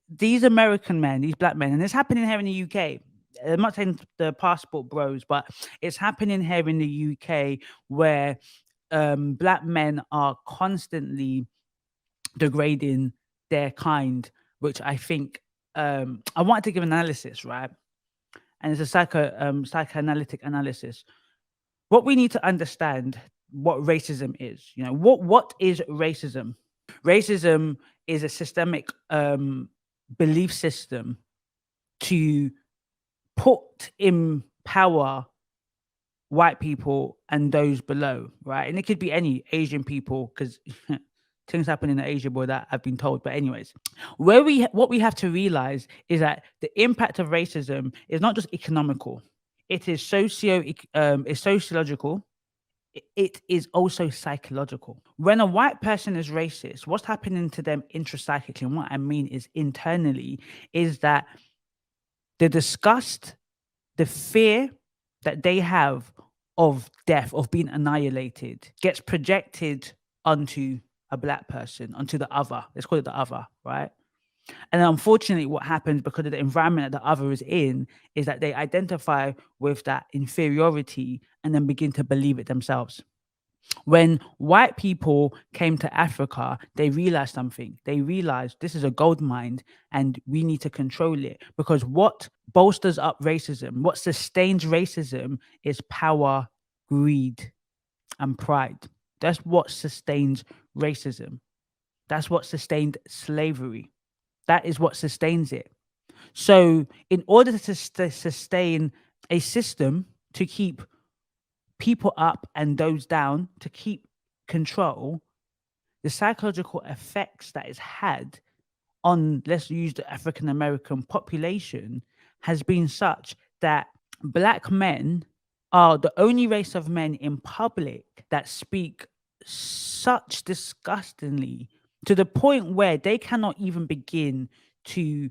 these American men, these black men, and it's happening here in the UK. I'm not saying the passport bros, but it's happening here in the UK where black men are constantly degrading their kind, which I think I wanted to give an analysis, right? And it's a psychoanalytic analysis. What we need to understand what racism is. You know, what is racism? Racism is a systemic belief system to put in power white people and those below, right? And it could be any Asian people because things happen in Asia, boy, that I've been told. But anyways, what we have to realize is that the impact of racism is not just economical; it is it's sociological. It is also psychological. When a white person is racist, what's happening to them intrapsychically, and what I mean is internally, is that the disgust, the fear that they have of death, of being annihilated, gets projected onto a black person, onto the other. Let's call it the other, right? And unfortunately, what happens because of the environment that the other is in is that they identify with that inferiority and then begin to believe it themselves. When white people came to Africa, they realized something. They realized this is a gold mine and we need to control it because what bolsters up racism, what sustains racism is power, greed, and pride. That's what sustains racism. That's what sustained slavery. That is what sustains it. So, in order to sustain a system to keep people up and those down, to keep control, the psychological effects that it's had on, let's use the African American population, has been such that black men are the only race of men in public that speak such disgustingly to the point where they cannot even begin to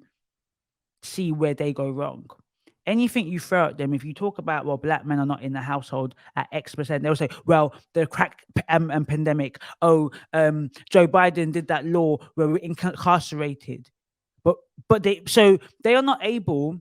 see where they go wrong. Anything you throw at them, if you talk about, well, black men are not in the household at X%, they'll say, well, the pandemic, Joe Biden did that law where we're incarcerated. But they are not able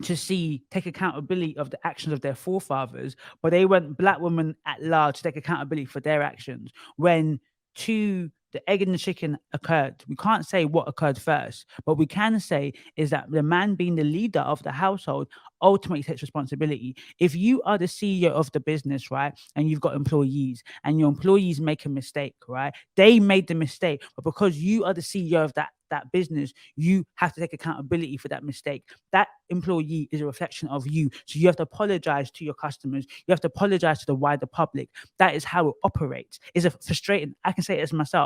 to take accountability of the actions of their forefathers, but they want black women at large to take accountability for their actions. When the egg and the chicken occurred, we can't say what occurred first, but we can say is that the man being the leader of the household ultimately takes responsibility. If you are the CEO of the business, right, and you've got employees and your employees make a mistake, right, they made the mistake, but because you are the CEO of that business, you have to take accountability for that mistake. That employee is a reflection of you. So you have to apologize to your customers. You have to apologize to the wider public. That is how it operates. Is it frustrating? I can say it as myself.